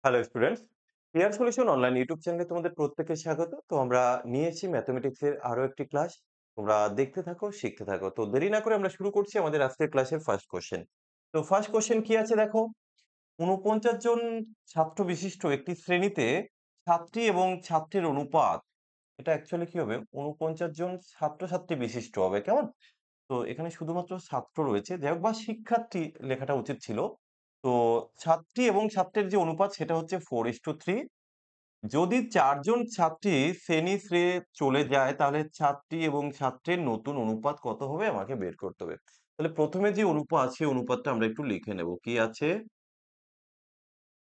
Hello students, clear solution online YouTube চ্যানেলে তোমাদের প্রত্যেককে স্বাগত। তো আমরা নিয়েছি ম্যাথমেটিক্স এর আরো একটি ক্লাস। তোমরা দেখতে থাকো, শিখতে থাকো। তো দেরি না করে আমরা শুরু করছি আমাদের আজকের ক্লাসের ফার্স্ট কোশ্চেন। তো ফার্স্ট কোশ্চেন কি আছে দেখো, ৪৯ জন ছাত্র বিশিষ্ট একটি শ্রেণীতে ছাত্রী এবং ছাত্রীর অনুপাত, এটা অ্যাকচুয়ালি কি হবে, ৪৯ জন ছাত্রছাত্রী বিশিষ্ট হবে, কেমন? তো এখানে শুধুমাত্র ছাত্র রয়েছে, যাই হোক, বা শিক্ষার্থী লেখাটা উচিত ছিল। তো ছাত্রী এবং ছাত্রের যে অনুপাত সেটা হচ্ছে 4:3। যদি ৪ জন ছাত্রী শ্রেণী ছেড়ে চলে যায় তাহলে ছাত্রী এবং ছাত্রের নতুন অনুপাত কত হবে আমাকে বের করতে হবে। তাহলে প্রথমে যে অনুপাত আছে অনুপাতটা আমরা একটু লিখে নেব। কি আছে?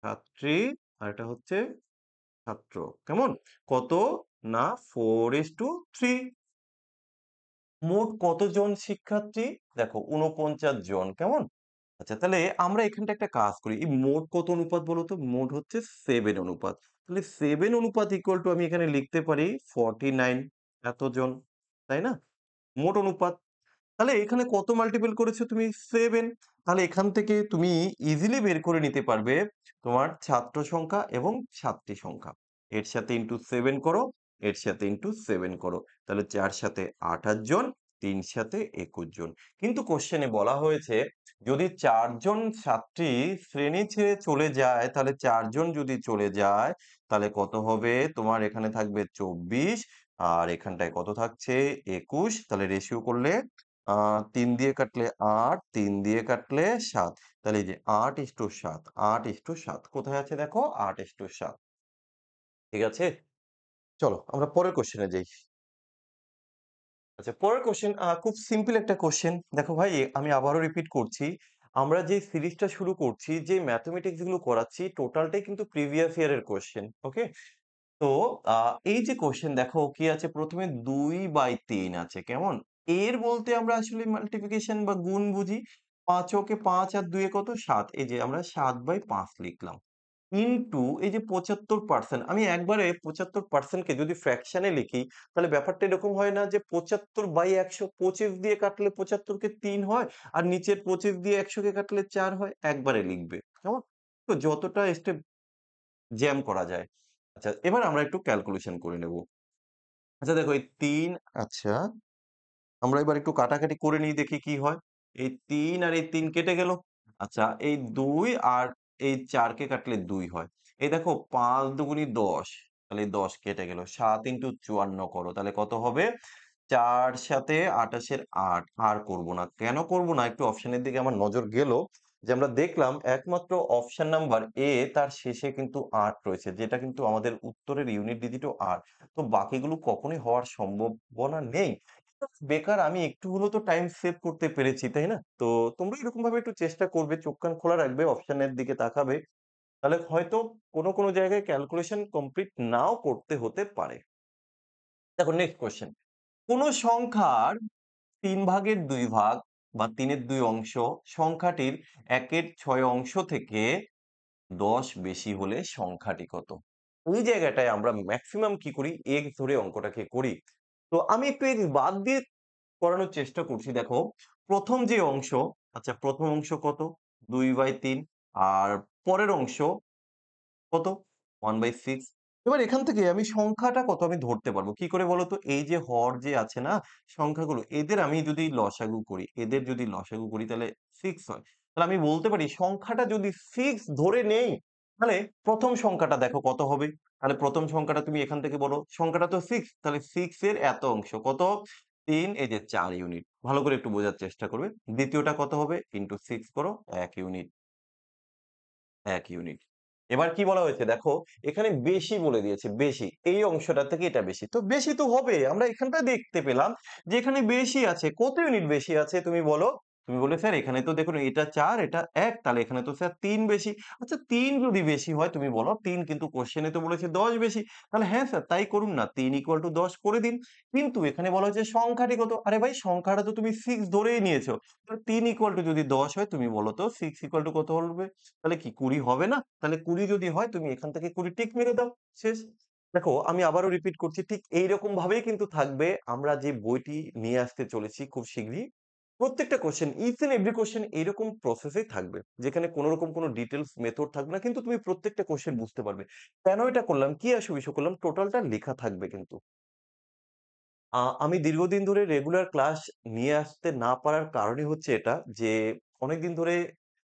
ছাত্রী আর এটা হচ্ছে ছাত্র। কেমন? কত? না, 4:3। মোট কতজন শিক্ষার্থী? দেখো ৪৯ জন। কেমন? আচ্ছা, তাহলে আমরা এখানটা একটা কাজ করি। এই মোট কত অনুপাত বলো তো? মোট হচ্ছে 7 অনুপাত। তাহলে 7 অনুপাত ইকুয়াল টু আমি এখানে লিখতে পারি 49 এতজন। তাই না? মোট অনুপাত। তাহলে এখানে কত মাল্টিপল করেছো তুমি? 7। তাহলে এখান থেকে তুমি ইজিলি বের করে নিতে পারবে তোমার ছাত্র সংখ্যা এবং ছাত্রী সংখ্যা। এর সাথে ইনটু 7 করো, এর সাথে ইনটু 7 করো। তাহলে ৪ সাথে ২৮ জন, ৩ সাথে ২১ জন। কিন্তু কোশ্চেনে বলা হয়েছে যদি ৪ জন ছাত্রী শ্রেণী ছেড়ে চলে যায়, তাহলে ৪ জন যদি চলে যায় তাহলে কত হবে? তোমার এখানে থাকবে ২৪ আর এখানটায় কত থাকছে? ২১। তাহলে রেশিও করলে ৩ দিয়ে কাটলে ৮, ৩ দিয়ে কাটলে ৭। তাহলে এই যে ৮:৭, ৮:৭ কোথায় আছে দেখো? ৮:৭। ঠিক আছে? চলো আমরা পরের কোশ্চেনে যাই। আচ্ছা, পরের কোশ্চেন খুব সিম্পল একটা কোশ্চেন। দেখো ভাই, আমি আবারও রিপিট করছি। আমরা যে সিরিজটা শুরু করছি, যে ম্যাথমেটিক্স গুলো করাচ্ছি টোটালটাই কিন্তু প্রিভিয়াস ইয়ার এর কোশ্চেন। ওকে? তো এই যে কোশ্চেন দেখো কি আছে, প্রথমে 2/3 আছে, কেমন? এর বলতে আমরা আসলে মাল্টিপ্লিকেশন বা গুণ বুঝি। ৫ ওকে ৫ আর ২ এ কত? ৭। এই যে আমরা ৭/৫ লিখলাম। ইনটু এই যে ৭৫%, আমি একবারে ৭৫% কে যদি ফ্র্যাকশনে লিখি তাহলে ব্যাপারটা এরকম হয় না যে ৭৫/১০০, ২৫ দিয়ে কাটলে ৭৫ কে ৩ হয় আর নিচের ২৫ দিয়ে ১০০ কে কাটলে ৪ হয়। একবারে লিখবে। কেমন? তো যতটা স্টেপ জ্যাম করা যায়। আচ্ছা, এবার আমরা একটু ক্যালকুলেশন করে নেব। আচ্ছা দেখো, এই ৩, আচ্ছা আমরা এবার একটু কাটাকাটি করে নিই, দেখি কি হয়। এই ৩ আর এই ৩ কেটে গেল। আচ্ছা, এই ২ আর এই ৪ কে কাটলে ২ হয়। এই দেখো ৫ দুগুনি ১০, তাহলে এই ১০ কেটে গেল। ৭ ইনটু ৫৪ করো, তাহলে কত হবে? ৪ সাথে ২৮ এর ৮। আর করব না। কেন করব না? একটু অপশনের দিকে আমার নজর গেল, যে আমরা দেখলাম একমাত্র অপশন নাম্বার এ, তার শেষে কিন্তু ৮ রয়েছে, যেটা কিন্তু আমাদের উত্তরের ইউনিট ডিজিটও ৮। তো বাকিগুলো কখনোই হওয়ার সম্ভাবনা নেই। বেকার আমি একটু হলেও তো টাইম সেভ করতে পেরেছি, তাই না? তো তোমরা এরকম ভাবে একটু চেষ্টা করবে, চোখ কান খোলা রাখবে, অপশনের দিকে তাকাবে। তাহলে হয়তো কোনো জায়গায় ক্যালকুলেশন কমপ্লিট নাও করতে হতে পারে। দেখো নেক্সট কোয়েশ্চেন। কোন সংখ্যার ৩ ভাগের ২ ভাগ বা ৩ এর ২ অংশ সংখ্যাটির ১ এর ৬ অংশ থেকে ১০ বেশি হলে সংখ্যাটি কত? ওই জায়গাটায় আমরা মেক্সিমাম কি করি? এক্স ধরে অঙ্কটাকে করি। তো আমি একটু এক্স বাদ দিয়ে করানোর চেষ্টা করছি। দেখো, ১ম যে অংশ, আচ্ছা ১ম অংশ কত? ২/৩। আর পরের অংশ কত? 1/6। এবার এখান থেকে আমি সংখ্যাটা কত আমি ধরতে পারবো। কি করে বলো তো? এই যে হর যে আছে না সংখ্যাগুলো, এদের আমি যদি লসাগু করি, এদের যদি লসাগু করি তাহলে 6 হয়। তাহলে আমি বলতে পারি সংখ্যাটা যদি 6 ধরে নেই, তাহলে ১ম সংখ্যাটা দেখো কত হবে? তাহলে ১ম সংখ্যাটা তুমি এখান থেকে বলো। সংখ্যাটা তো 6, তাহলে 6 এর এত অংশ কত? ৩, এই যে ৪ ইউনিট। ভালো করে একটু বোঝার চেষ্টা করবে। দ্বিতীয়টা কত হবে? ইনটু 6 করো, ১ ইউনিট। ১ ইউনিট। এবার কি বলা হয়েছে দেখো, এখানে বেশি বলে দিয়েছে, বেশি। এই অংশটা থেকে এটা বেশি। তো বেশি তো হবে। আমরা এখানটা দেখতে পেলাম যে এখানে বেশি আছে। কত ইউনিট বেশি আছে তুমি বলো? তুমি বললে, "স্যার এখানে তো দেখুন এটা ৪, এটা ১, তাহলে এখানে তো স্যার ৩ বেশি।" আচ্ছা, ৩ যদি বেশি হয় তুমি বলো, ৩ কিন্তু কোয়েশ্চেনে তো বলেছে ১০ বেশি। তাহলে হ্যাঁ স্যার, তাই করুন না। ৩ = ১০ করে দিন। কিন্তু এখানে বলা হয়েছে সংখ্যাটি কত? আরে ভাই, সংখ্যাটা তো তুমি ৬ ধরেই নিয়েছো। তো ৩ যদি ১০ হয় তুমি বলো তো 6 কত হবে? তাহলে কি ২০ হবে না? তাহলে ২০ যদি হয় তুমি এখান থেকে ২০ টিক মেরে দাও। শেষ। দেখো আমি আবারও রিপিট করছি, ঠিক এইরকম ভাবেই কিন্তু থাকবে আমরা যে বইটি নিয়ে আসতে চলেছি খুব শিগগিরই। প্রত্যেকটা question each and every question এরকম প্রসেসেই থাকবে। যেখানে কোন রকম কোন ডিটেইলস মেথড থাকবে না। কিন্তু তুমি প্রত্যেকটা কোয়েশ্চেন বুঝতে পারবে। কেন এটা করলাম? কি বিষয় করলাম? টোটালটা লেখা থাকবে কিন্তু। আমি দীর্ঘদিন ধরে রেগুলার ক্লাস নিয়ে আসতে না পারার কারণই হচ্ছে এটা যে, অনেকদিন ধরে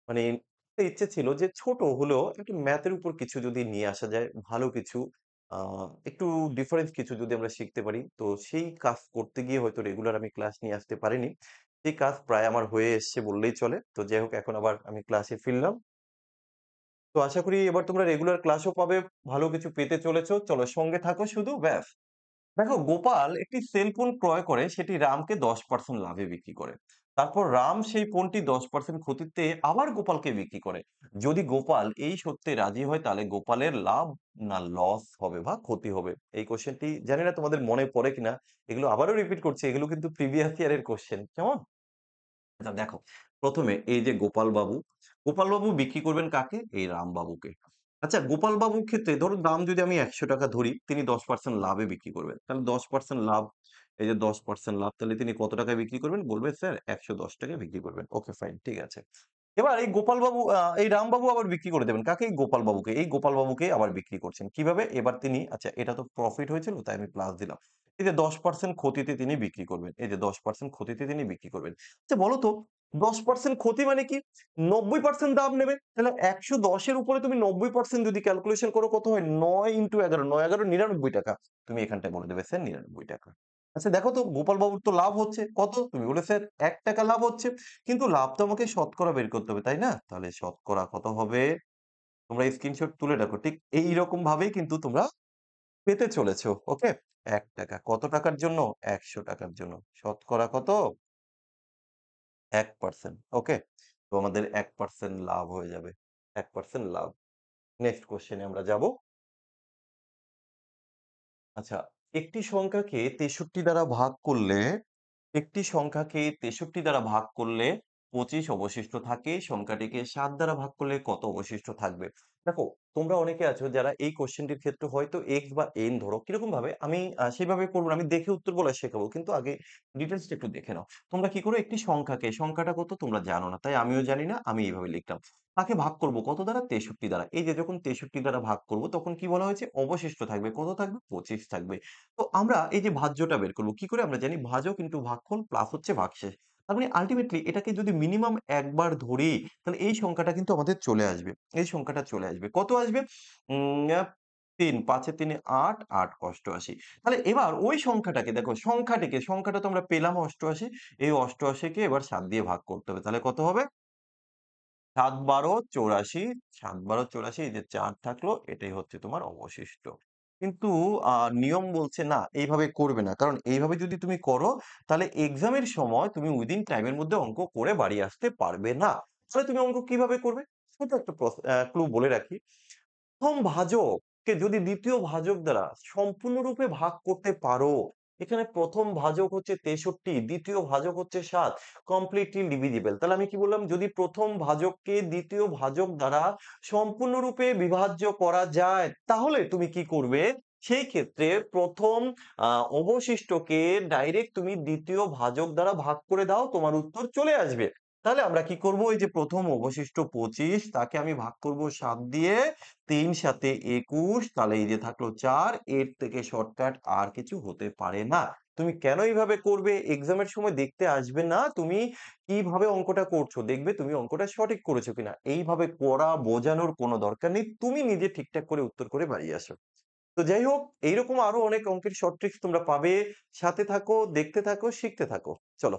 মানে একটা ইচ্ছে ছিল যে ছোট হলেও একটু ম্যাথের উপর কিছু যদি নিয়ে আসা যায়, ভালো কিছু আ একটু ডিফারেন্স কিছু যদি আমরা শিখতে পারি, তো সেই কাজ করতে গিয়ে হয়তো রেগুলার আমি ক্লাস নিয়ে আসতে পারিনি। সেই কাজ প্রায় আমার হয়ে এসছে বললেই চলে। তো যাই হোক এখন আবার আমি ক্লাসে ফিরলাম। তো আশা করি এবার তোমরা রেগুলার ক্লাসও পাবে, ভালো কিছু পেতে চলেছ। চলো সঙ্গে থাকো শুধু ব্যাস। দেখো গোপাল একটি সেল ফোন ক্রয় করে সেটি রামকে 10% লাভে বিক্রি করে। তারপর রাম সেই ফোনটি 10% ক্ষতিতে আবার গোপালকে বিক্রি করে। যদি গোপাল এই সত্যে রাজি হয় তাহলে গোপালের লাভ না লস হবে বা ক্ষতি হবে? এই কোশ্চেনটি জানি না তোমাদের মনে পড়ে কিনা। এগুলো আবারও রিপিট করছি। এগুলো কিন্তু প্রিভিয়াস ইয়ার এর কোশ্চেন। কেমন? আচ্ছা দেখো, ১ম এ এই যে গোপাল বাবু বিক্রি করবেন কাকে? এই রামবাবুকে। আচ্ছা গোপাল বাবুর ক্ষেত্রে ধরুন দাম যদি আমি ৳১০০ ধরি, তিনি 10% লাভে বিক্রি করবেন। তাহলে 10% লাভ, এই যে 10% লাভ তাহলে তিনি কত টাকায় বিক্রি করবেন? বলবে স্যার ৳১১০ বিক্রি করবেন। ওকে ফাইন ঠিক আছে। এবার এই গোপাল বাবু এই রামবাবু আবার বিক্রি করে দেবেন কাকে? এই গোপাল বাবুকে। এই গোপাল বাবুকে আবার বিক্রি করছেন। কিভাবে? এবার তিনি আচ্ছা এটা তো প্রফিট হয়েছিল তাই আমি প্লাস দিলাম। এই যে 10% ক্ষতিতে তিনি বিক্রি করবেন। এই যে 10% ক্ষতিতে তিনি বিক্রি করবেন। আচ্ছা বলো তো 10% ক্ষতি মানে কি? 90% দাম নেবে। তাহলে ১১০ এর উপরে তুমি 90% যদি ক্যালকুলেশন করো কত হয়? ৯ * ১১, ৯-১১ ৳৯৯। তুমি এখানটায় বলে দেবে স্যার ৳৯৯। আচ্ছা দেখো তো গোপাল বাবুর তো লাভ হচ্ছে। কত? তুমি বললে স্যার ৳১ লাভ হচ্ছে। কিন্তু লাভ তো আমাকে শতকরা বের করতে হবে, তাই না? তাহলে শতকরা কত হবে? তোমরা স্ক্রিনশট তুলে রাখো। ঠিক এইরকম ভাবেই কিন্তু তোমরা পেতে চলেছো। ওকে? ৳১ কত টাকার জন্য? ৳১০০ র জন্য। শতকরা কত? 1% ওকে? তো আমাদের 1% লাভ হয়ে যাবে। 1% লাভ। নেক্সট কোয়েশ্চেন এ আমরা যাব। আচ্ছা, একটি সংখ্যাকে ৬৩ দ্বারা ভাগ করলে একটি সংখ্যাকে ৬৩ দ্বারা ভাগ করলে ২৫ অবশিষ্ট থাকে। সংখ্যাটিকে ৭ দ্বারা ভাগ করলে কত অবশিষ্ট থাকবে? দেখো, তোমরা অনেকে আছো যারা এই কোয়েশ্চেনটির ক্ষেত্রে হয়তো x বা n ধরো। কিরকম ভাবে? আমি সেভাবে করব না। আমি দেখে উত্তর বলা শেখাবো। কিন্তু আগে ডিটেইলসটা একটু দেখে নাও। তোমরা কি করো? একটি সংখ্যাকে, সংখ্যাটা কত তোমরা জানো না। তাই আমিও জানি না। আমি এইভাবে লিখলাম। তাকে ভাগ করব কত দ্বারা? ৬৩ দ্বারা। এই যে যখন ৬৩ দ্বারা ভাগ করব তখন কি বলা হয়েছে? অবশিষ্ট থাকবে। কত থাকবে? ২৫ থাকবে। তো আমরা এই যে ভাজ্যটা বের করব। কি করে? আমরা জানি ভাজক ইনটু ভাগফল প্লাস হচ্ছে ভাগশেষ। তার মানে আল্টিমেটলি এটাকে যদি মিনিমাম একবার ধরি, তাহলে এই সংখ্যাটা কিন্তু আমাদের চলে আসবে। এই সংখ্যাটা চলে আসবে। কত আসবে? উম আ ৩, ৫ এ ৩ এ ৮, ৮ ৮৮। তাহলে এবার ওই সংখ্যাটাকে দেখো সংখ্যাটা তো আমরা পেলাম ৮৮। এই ৮৮ কে এবার ৭ দিয়ে ভাগ করতে হবে। তাহলে কত হবে? ৭-১২ ৮৪, ৭-১২ ৮৪ এই যে ৪ থাকলো এটাই হচ্ছে তোমার অবশিষ্ট। কিন্তু আ নিয়ম বলছে না এইভাবে করবে না। কারণ এইভাবে যদি তুমি করো তাহলে এক্সামের সময় তুমি উইদিন টাইম এর মধ্যে অঙ্ক করে বাড়ি আসতে পারবে না। তাহলে তুমি অঙ্ক কিভাবে করবে? ছোট একটা ক্লু বলে রাখি। ১ম ভাজককে যদি ২য় ভাজক দ্বারা সম্পূর্ণরূপে ভাগ করতে পারো, এখানে ১ম ভাজক হচ্ছে ৬৩, ২য় ভাজক হচ্ছে ৭, কমপ্লিটলি ডিভিজিবল। তাহলে আমি কি বললাম? যদি ১ম ভাজককে ২য় ভাজক দ্বারা সম্পূর্ণরূপে বিভাজ্য করা যায়, তাহলে তুমি কি করবে? সেই ক্ষেত্রে ১ম আ অবশিষ্টকে ডাইরেক্ট তুমি ২য় ভাজক দ্বারা ভাগ করে দাও, তোমার উত্তর চলে আসবে। তাহলে আমরা কি করব? এই যে ১ম অবশিষ্ট ২৫ তাকে আমি ভাগ করব ৭ দিয়ে ৩ সাতে ২১ তাহলে এই যে থাকলো ৪ এর থেকে শর্টকাট আর কিছু হতে পারে না। তুমি কেন এইভাবে করবে? এক্সামের সময় দেখতে আসবে না তুমি কিভাবে অঙ্কটা করছো। দেখবে তুমি অঙ্কটা সঠিক করেছো কিনা। এইভাবে করা বোঝানোর কোনো দরকার নেই। তুমি নিজে ঠিকঠাক করে উত্তর করে বাড়ি আসো। তো যাই হোক এইরকম আরো অনেক অঙ্কের শর্ট ট্রিকস তোমরা পাবে। সাথে থাকো, দেখতে থাকো, শিখতে থাকো। চলো।